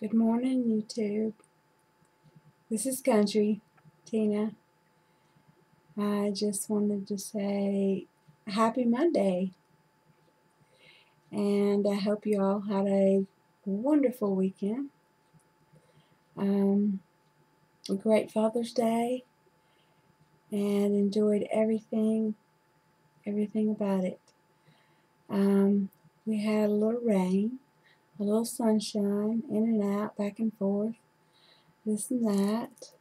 Good morning, YouTube. This is Country Tina. I just wanted to say happy Monday, and I hope you all had a wonderful weekend. A great Father's Day, and enjoyed everything about it. We had a little rain, a little sunshine, in and out, back and forth, this and that.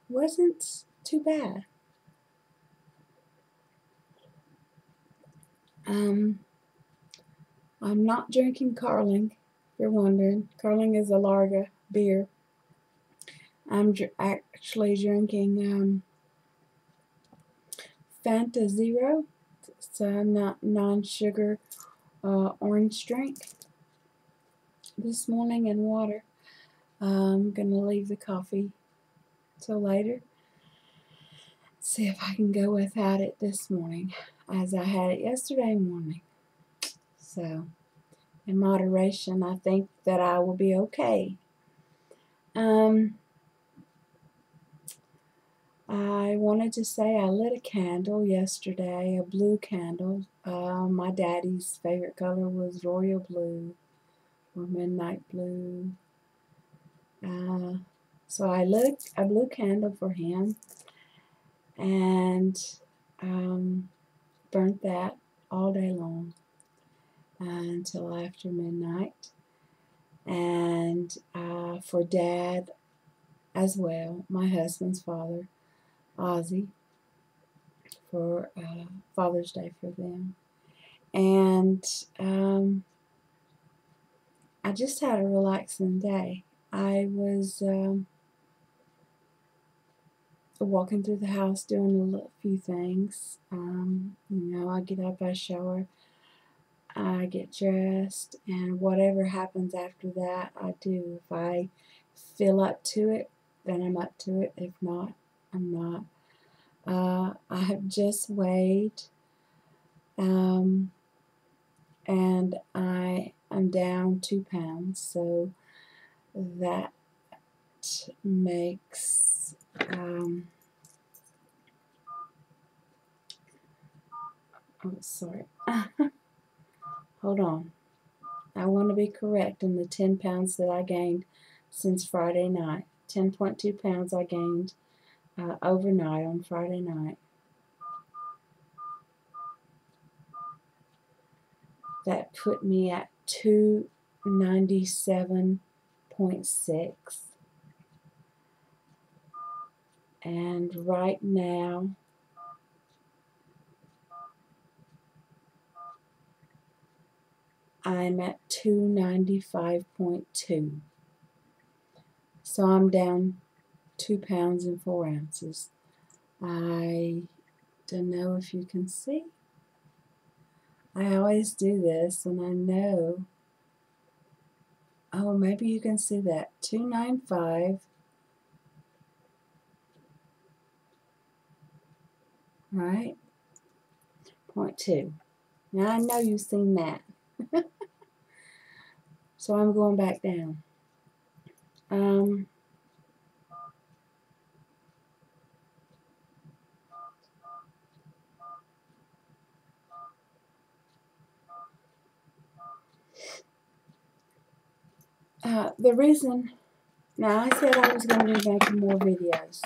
Wasn't too bad. I'm not drinking Carling, if you're wondering. Carling is a lager beer. I'm actually drinking Fanta Zero. It's a non-sugar orange drink this morning, and water. I'm going to leave the coffee till later. See if I can go without it this morning, as I had it yesterday morning. So, in moderation, I think that I will be okay. I wanted to say I lit a candle yesterday, a blue candle. My daddy's favorite color was royal blue or midnight blue. So I lit a blue candle for him and burnt that all day long until after midnight. And for Dad as well, my husband's father, Ozzy, for Father's Day for them. And I just had a relaxing day. I was walking through the house doing a few things. I get up, I shower, I get dressed, and whatever happens after that, I do. If I feel up to it, then I'm up to it. If not, I'm not. I have just weighed, and I am down 2 pounds, so that makes sorry. Hold on. I want to be correct in the 10 pounds that I gained since Friday night. 10.2 pounds I gained overnight on Friday night. That put me at 297.6. And right now, I'm at 295.2. So I'm down 2 pounds and 4 ounces. I don't know if you can see. I always do this, and I know. Oh, maybe you can see that. 295. Right? 0.2. Now I know you've seen that. So I'm going back down. The reason, now I said I was going to be making more videos.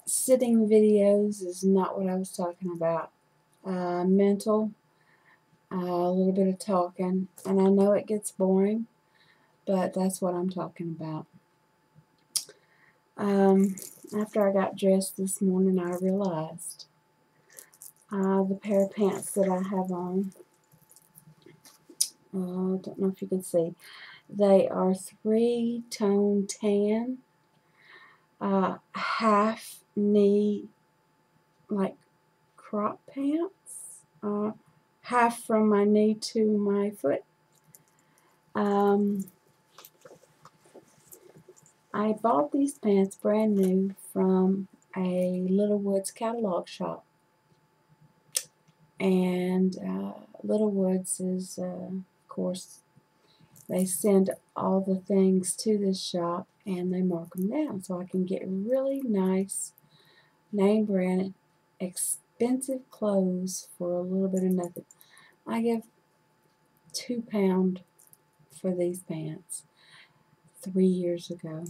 Sitting videos is not what I was talking about. Mental, a little bit of talking, and I know it gets boring, but that's what I'm talking about. After I got dressed this morning, I realized the pair of pants that I have on, I don't know if you can see, they are 3-tone tan, half knee, like crop pants, half from my knee to my foot. I bought these pants brand new from a Little Woods catalog shop, and Little Woods is course, they send all the things to this shop and they mark them down so I can get really nice name brand expensive clothes for a little bit of nothing. I give £2 for these pants 3 years ago.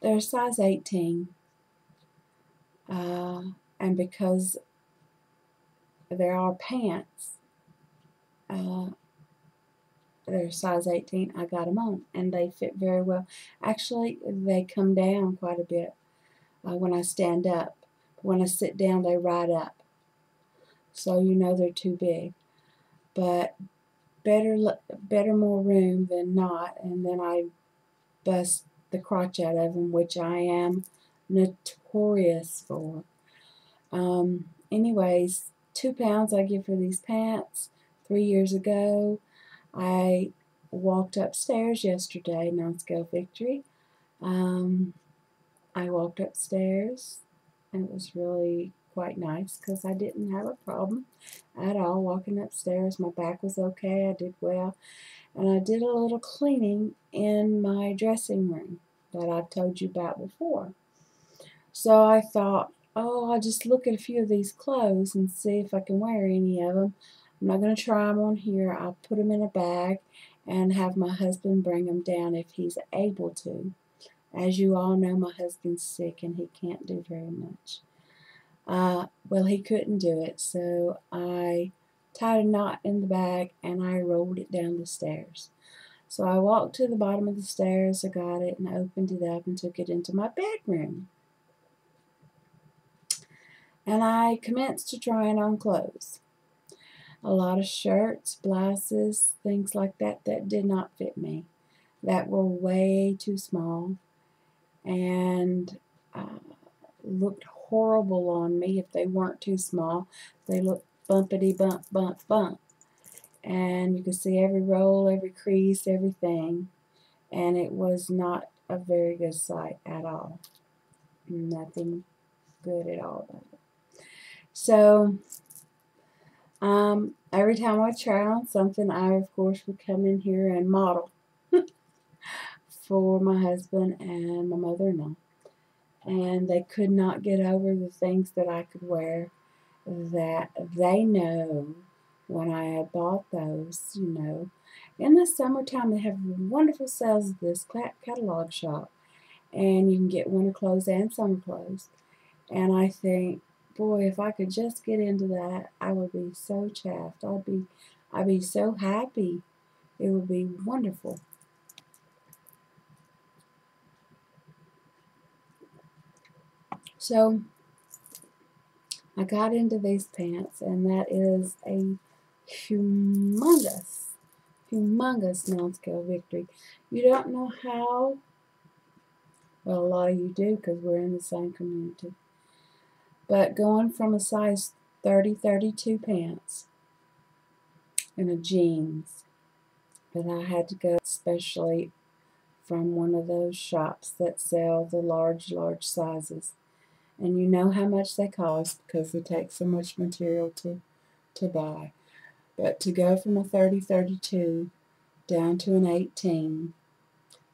They're size 18, and because there are pants, they're size 18, I got them on, and they fit very well. Actually, they come down quite a bit when I stand up. When I sit down, they ride up, so you know they're too big. But better more room than not, and then I bust the crotch out of them, which I am notorious for. Anyways, £2 I give for these pants 3 years ago. I walked upstairs yesterday, non-scale victory. I walked upstairs, and it was really quite nice because I didn't have a problem at all walking upstairs. My back was okay. I did well. And I did a little cleaning in my dressing room that I've told you about before. So I thought, oh, I'll just look at a few of these clothes and see if I can wear any of them. I'm not going to try them on here. I'll put them in a bag and have my husband bring them down if he's able to. As you all know, my husband's sick and he can't do very much. Well, he couldn't do it, so I tied a knot in the bag and I rolled it down the stairs. So I walked to the bottom of the stairs, I got it and opened it up and took it into my bedroom. And I commenced to trying on clothes. A lot of shirts, blouses, things like that did not fit me, that were way too small and looked horrible on me if they weren't too small. They looked bumpity bump bump bump, and you could see every roll, every crease, everything, and it was not a very good sight at all. Nothing good at all about it. So every time I try on something, I of course would come in here and model for my husband and my mother-in-law, and they could not get over the things that I could wear that they know when I had bought those, you know. In the summertime, they have wonderful sales at this catalog shop, and you can get winter clothes and summer clothes. And I think, boy, if I could just get into that, I would be so chuffed. I'd be so happy. It would be wonderful. So I got into these pants, and that is a humongous non-scale victory. You don't know how, well, a lot of you do because we're in the same community, but going from a size 30, 32 pants and a jeans that I had to go, especially from one of those shops that sell the large sizes, and you know how much they cost because they take so much material to buy. But to go from a 30, 32 down to an 18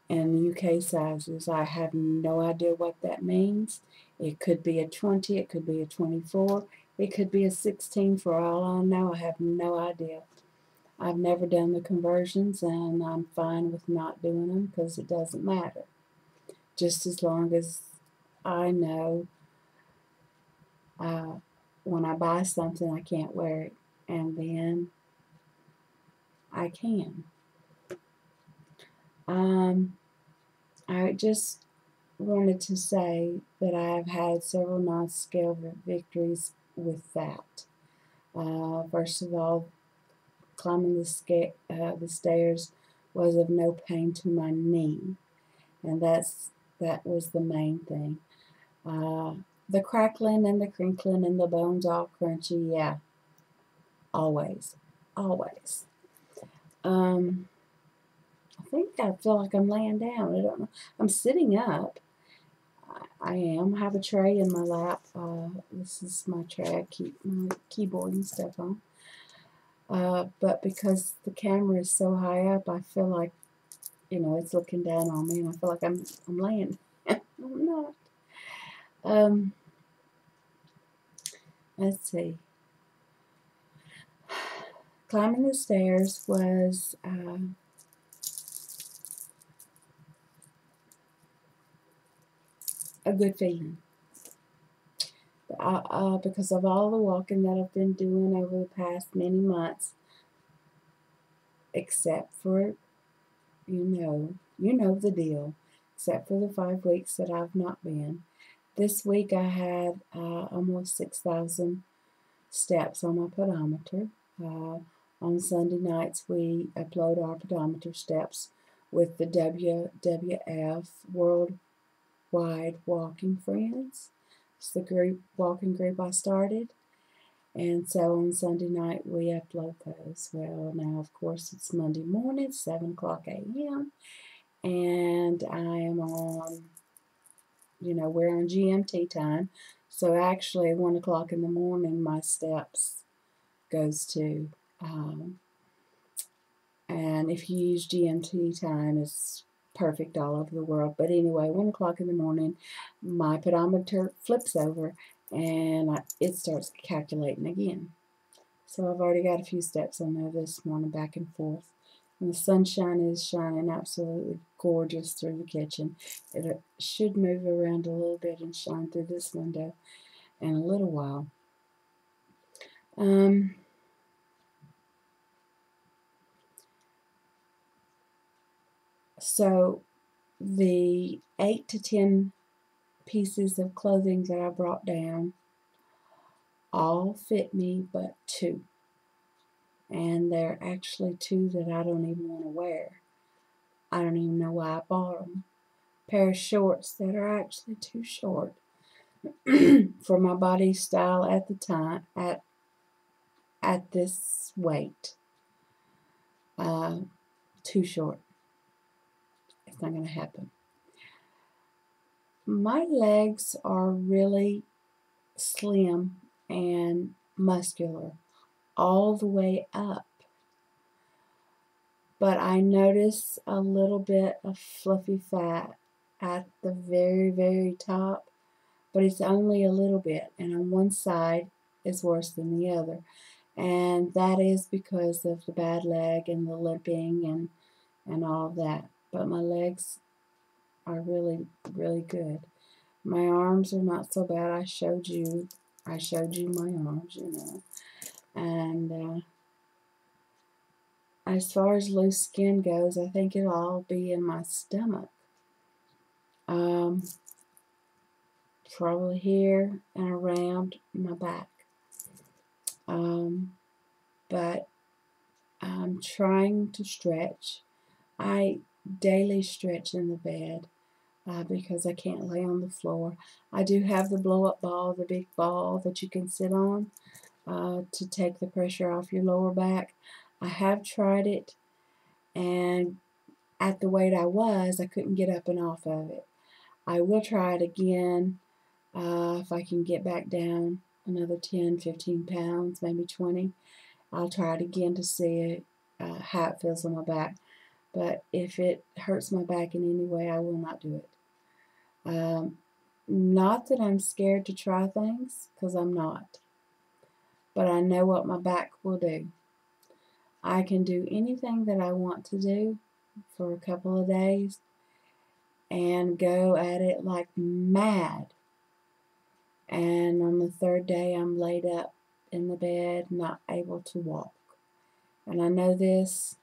in UK sizes, I have no idea what that means. It could be a 20, it could be a 24, it could be a 16 for all I know. I have no idea. I've never done the conversions, and I'm fine with not doing them because it doesn't matter. Just as long as I know when I buy something I can't wear it, and then I can. I just wanted to say that I have had several non-scale victories with that. First of all, climbing the stairs was of no pain to my knee, and that was the main thing. The crackling and the crinkling and the bones all crunchy, yeah, always. I feel like I'm laying down. I don't know. I'm sitting up. I am. I have a tray in my lap. This is my tray. I keep my keyboard and stuff on. but because the camera is so high up, I feel like, you know, it's looking down on me, and I feel like I'm laying. I'm not. Um, let's see. Climbing the stairs was a good feeling. Because of all the walking that I've been doing over the past many months, except for, you know the deal, except for the 5 weeks that I've not been. This week I had almost 6,000 steps on my pedometer. On Sunday nights we upload our pedometer steps with the WWF Worldwide Walking Friends. It's the walking group I started. And so on Sunday night we upload those. Well, now of course it's Monday morning, 7 o'clock a.m. and I am on, we're on GMT time. So actually 1 o'clock in the morning my steps goes to, and if you use GMT time, it's perfect all over the world. But anyway, 1 o'clock in the morning, my pedometer flips over and it starts calculating again. So I've already got a few steps on there this morning, back and forth. And the sunshine is shining absolutely gorgeous through the kitchen. It should move around a little bit and shine through this window in a little while. So the 8 to 10 pieces of clothing that I brought down all fit me but 2. And they're actually 2 that I don't even want to wear. I don't even know why I bought them. A pair of shorts that are actually too short for my body style at the time, at this weight. Too short. It's not going to happen. My legs are really slim and muscular all the way up, but I notice a little bit of fluffy fat at the very, very top, but it's only a little bit, and on one side is worse than the other, and that is because of the bad leg and the limping and all of that. But my legs are really, really good. My arms are not so bad. I showed you my arms, and as far as loose skin goes, I think it'll all be in my stomach. Probably here and around my back. But I'm trying to stretch. I daily stretch in the bed because I can't lay on the floor. I do have the blow-up ball, the big ball that you can sit on to take the pressure off your lower back. I have tried it, and at the weight I was, I couldn't get up and off of it. I will try it again if I can get back down another 10, 15 pounds, maybe 20. I'll try it again to see how it feels on my back. But if it hurts my back in any way, I will not do it. Not that I'm scared to try things, because I'm not. But I know what my back will do. I can do anything that I want to do for a couple of days and go at it like mad. And on the 3rd day, I'm laid up in the bed, not able to walk. And I know this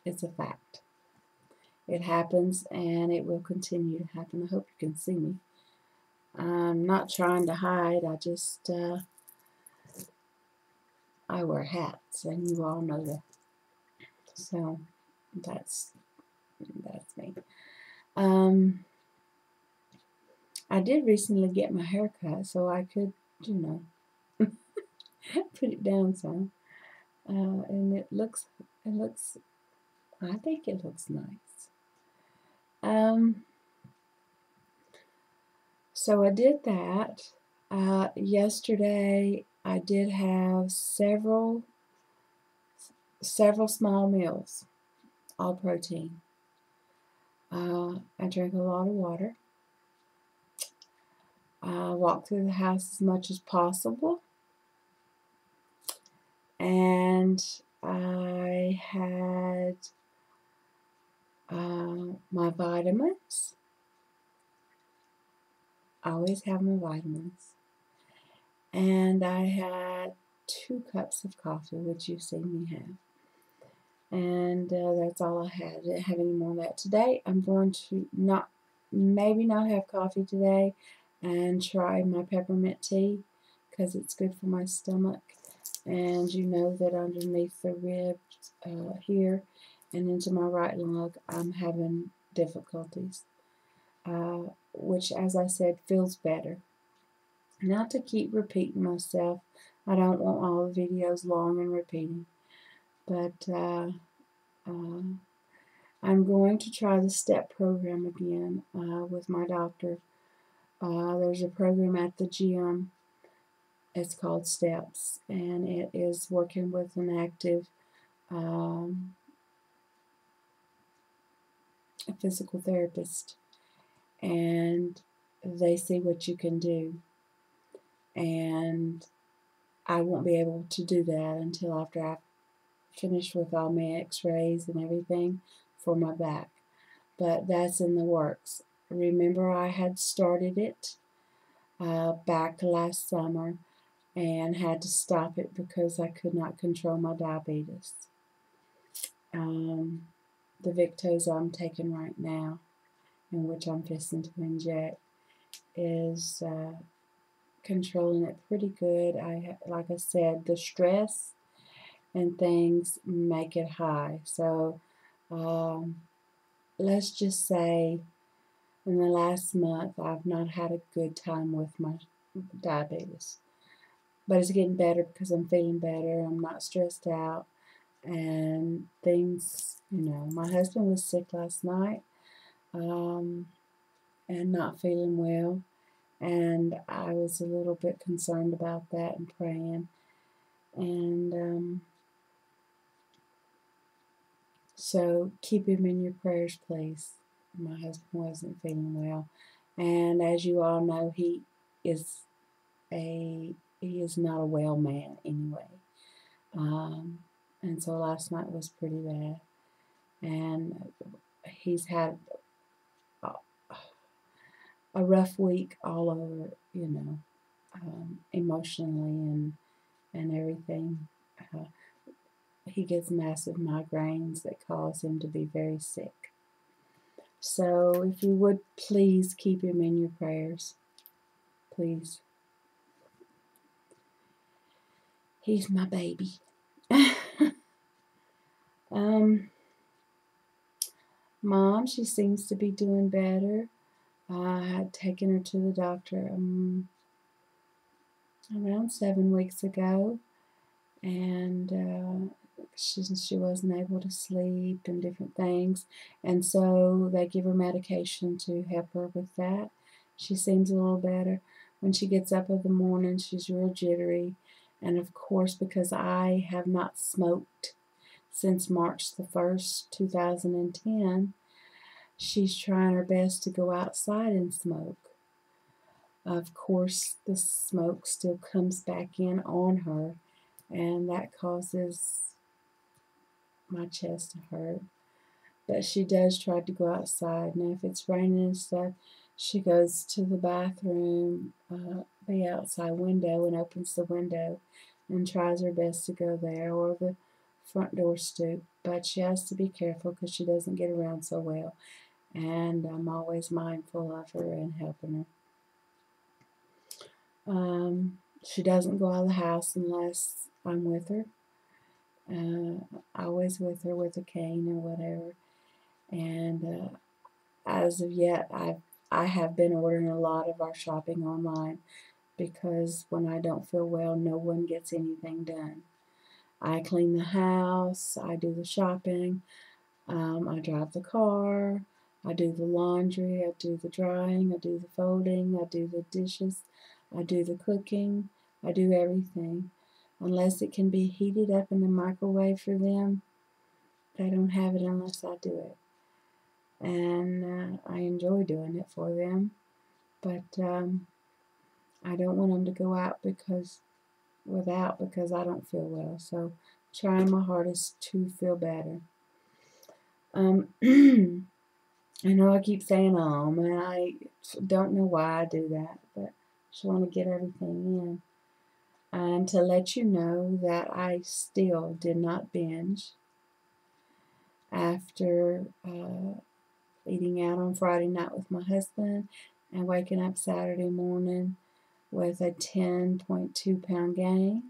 is a fact. It happens, and it will continue to happen. I hope you can see me. I'm not trying to hide. I just, I wear hats, and you all know that. So, that's me. I did recently get my hair cut, so I could, put it down some. And it looks, I think it looks nice. So I did that. Yesterday I did have several several small meals, all protein. I drink a lot of water. I walk through the house as much as possible. And I had my vitamins. I always have my vitamins. And I had 2 cups of coffee, which you've seen me have. And that's all I had. I didn't have any more of that today. I'm going to maybe not have coffee today and try my peppermint tea because it's good for my stomach. And you know that underneath the ribs here and into my right lung, I'm having difficulties, which, as I said, feels better. Not to keep repeating myself. I don't want all the videos long and repeating, but I'm going to try the STEP program again with my doctor. There's a program at the gym. It's called STEPS, and it is working with an active a physical therapist, and they see what you can do. And I won't be able to do that until after I've finished with all my x-rays and everything for my back. But that's in the works. Remember, I had started it back last summer and had to stop it because I could not control my diabetes. The Victoza I'm taking right now, in which I'm fixing to inject, is controlling it pretty good. Like I said, the stress and things make it high. So let's just say in the last month I've not had a good time with my diabetes. But it's getting better because I'm feeling better. I'm not stressed out. And things, my husband was sick last night and not feeling well. And I was a little bit concerned about that and praying. And so keep him in your prayers, please. My husband wasn't feeling well. And as you all know, he is not a well man anyway. And so last night was pretty bad. And he's had a rough week all over, emotionally and everything. He gets massive migraines that cause him to be very sick. So if you would please keep him in your prayers, please. He's my baby. Mom, she seems to be doing better. I had taken her to the doctor around 7 weeks ago, and she wasn't able to sleep and different things, and so they give her medication to help her with that. She seems a little better. When she gets up in the morning, she's real jittery, and of course, because I have not smoked since March the 1st, 2010, she's trying her best to go outside and smoke. Of course, the smoke still comes back in on her, and that causes my chest to hurt. But she does try to go outside. Now, if it's raining and stuff, she goes to the bathroom, the outside window, and opens the window and tries her best to go there, or the front door stoop. But she has to be careful because she doesn't get around so well. And I'm always mindful of her and helping her. She doesn't go out of the house unless I'm with her. Always with her with a cane or whatever. And as of yet, I have been ordering a lot of our shopping online because when I don't feel well, no one gets anything done. I clean the house, I do the shopping, I drive the car, I do the laundry, I do the drying, I do the folding, I do the dishes, I do the cooking, I do everything. unless it can be heated up in the microwave for them. They don't have it unless I do it. And I enjoy doing it for them. But I don't want them to go out because I don't feel well. So trying my hardest to feel better. I know I keep saying and I don't know why I do that, but just want to get everything in. And to let you know that I still did not binge after eating out on Friday night with my husband and waking up Saturday morning with a 10.2 pound gain.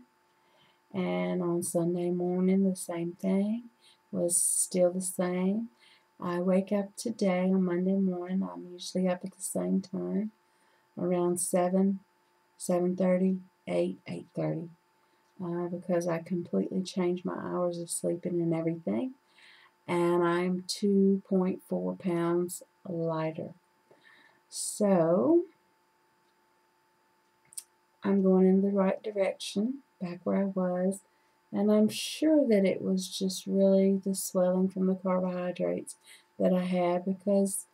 And on Sunday morning, the same thing was still the same. I wake up today on Monday morning. I'm usually up at the same time, around 7, 7:30, 8, 8:30, because I completely changed my hours of sleeping and everything. And I'm 2.4 pounds lighter. So I'm going in the right direction, back where I was. And I'm sure that it was just really the swelling from the carbohydrates that I had, because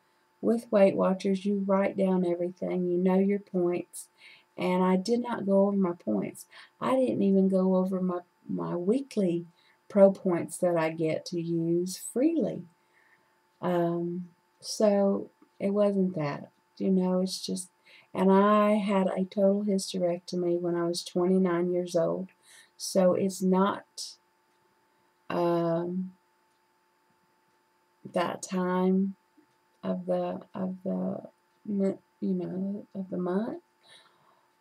with Weight Watchers, you write down everything, you know your points, and I did not go over my points. I didn't even go over my weekly pro points that I get to use freely. So it wasn't that, it's just, and I had a total hysterectomy when I was 29 years old. So it's not that time of the month,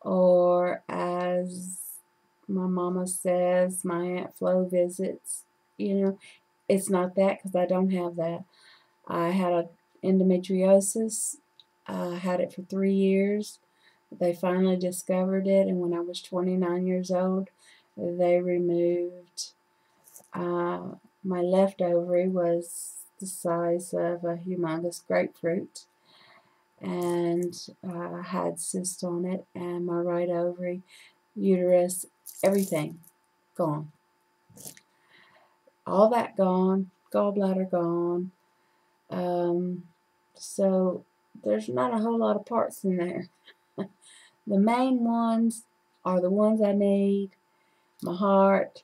or as my mama says, my Aunt Flo visits. It's not that, because I don't have that. I had a endometriosis. I had it for 3 years. They finally discovered it, and when I was 29 years old, they removed my left ovary was the size of a humongous grapefruit, and I had cysts on it, and my right ovary, uterus, everything gone. All that gone, gallbladder gone. So there's not a whole lot of parts in there. The main ones are the ones I need: my heart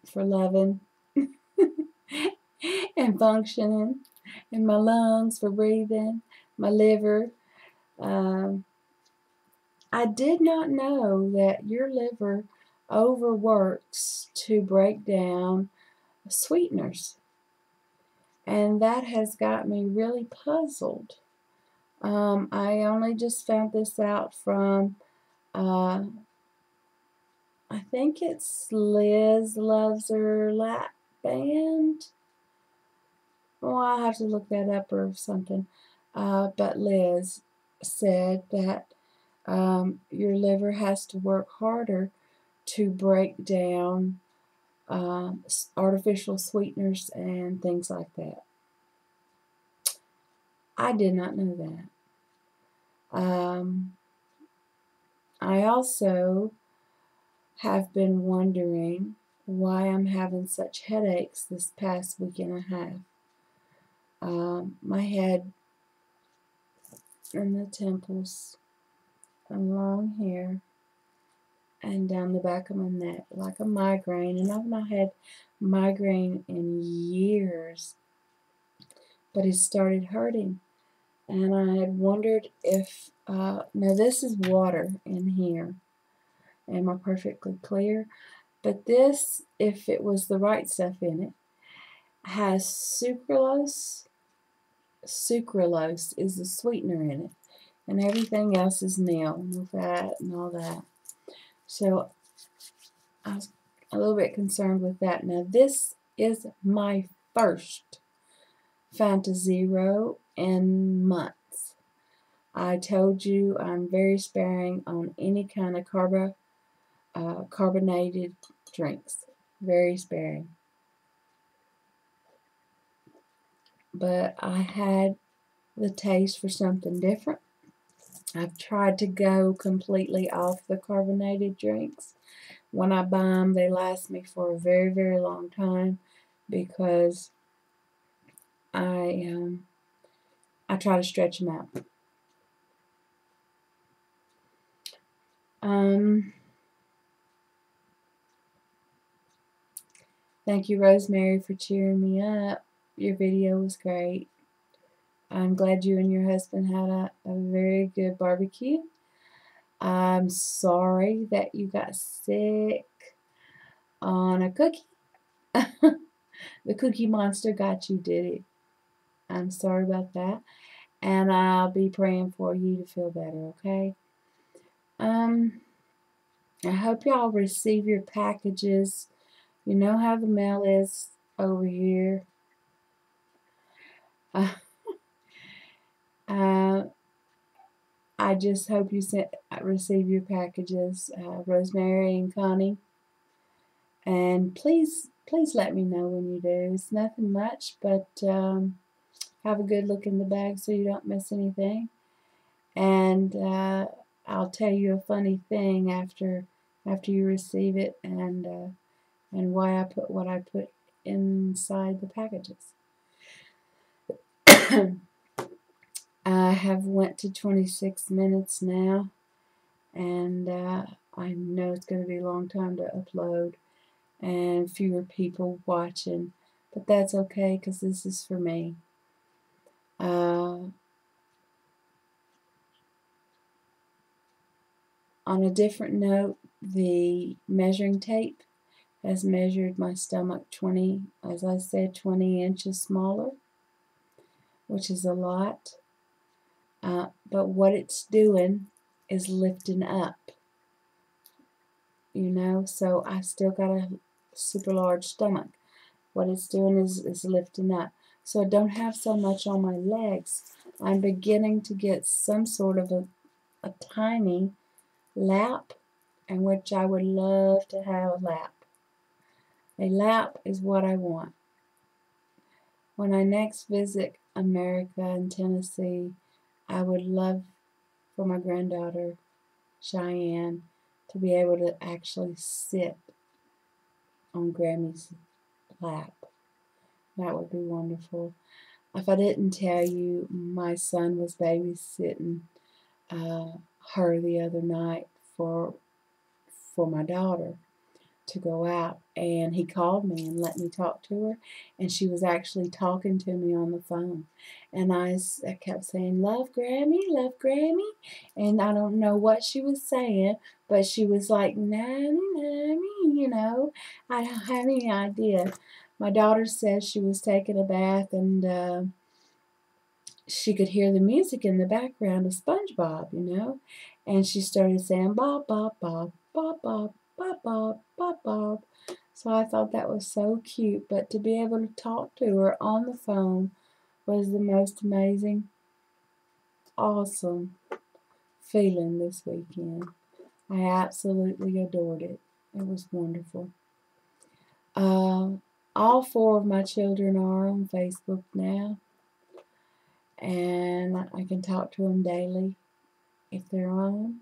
for loving and functioning, and my lungs for breathing, my liver. I did not know that your liver overworks to break down sweeteners, and that has got me really puzzled. I only just found this out from I think it's Liz Loves Her Lap Band. Well, I'll have to look that up or something. But Liz said that your liver has to work harder to break down artificial sweeteners and things like that. I did not know that. I also have been wondering why I'm having such headaches this past week and a half. My head and the temples and long hair and down the back of my neck, like a migraine, and I've not had migraine in years, but it started hurting, and I had wondered if, now this is water in here, am I perfectly clear? But this, if it was the right stuff in it, has sucralose. Sucralose is the sweetener in it, and everything else is nil, no fat and all that. So I was a little bit concerned with that. Now this is my first Fanta Zero in months. I told you I'm very sparing on any kind of carbonated drinks. Very sparing. But I had the taste for something different. I've tried to go completely off the carbonated drinks. When I buy them, they last me for a very, very long time because I try to stretch them out. Thank you, Rosemary, for cheering me up. Your video was great. I'm glad you and your husband had a very good barbecue. I'm sorry that you got sick on a cookie. The Cookie Monster got you, did it? I'm sorry about that. And I'll be praying for you to feel better, okay? I hope y'all receive your packages. You know how the mail is over here. I just hope you receive your packages, Rosemary and Connie. And please let me know when you do. It's nothing much, but have a good look in the bag so you don't miss anything. And I'll tell you a funny thing after you receive it, and why I put what I put inside the packages. I have went to 26 minutes now, and I know it's going to be a long time to upload and fewer people watching, but that's okay because this is for me. On a different note, the measuring tape has measured my stomach 20 inches smaller, which is a lot. But what it's doing is lifting up, so I still got a super large stomach. What it's doing is lifting up. So I don't have so much on my legs. I'm beginning to get some sort of a tiny lap, in which I would love to have a lap. A lap is what I want. When I next visit America and Tennessee, I would love for my granddaughter, Cheyenne, to be able to actually sit on Grammy's lap. That would be wonderful. If I didn't tell you, my son was babysitting her the other night for my daughter to go out, and he called me and let me talk to her, and she was actually talking to me on the phone, and I kept saying, "Love Grammy, love Grammy," and I don't know what she was saying, but she was like, "Nanny, Nanny," I don't have any idea. My daughter says she was taking a bath, and she could hear the music in the background of SpongeBob, and she started saying, "Bob, Bob, Bob, Bob, Bob, Bob, Bob, Bob, Bob." So I thought that was so cute, but to be able to talk to her on the phone was the most amazing, awesome feeling this weekend. I absolutely adored it. It was wonderful. All 4 of my children are on Facebook now, and I can talk to them daily if they're on,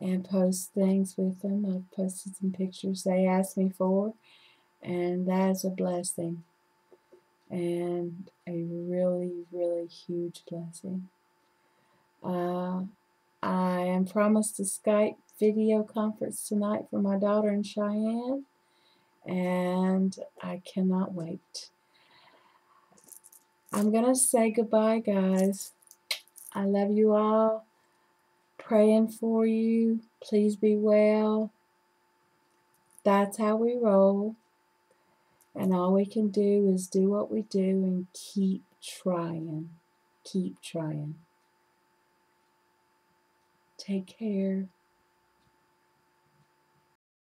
and post things with them. I've posted some pictures they asked me for, and that is a blessing, and a really, really huge blessing. I am promised a Skype video conference tonight for my daughter and Cheyenne, and I cannot wait. I'm going to say goodbye, guys. I love you all. Praying for you. Please be well. That's how we roll. And all we can do is do what we do and keep trying. Keep trying. Take care.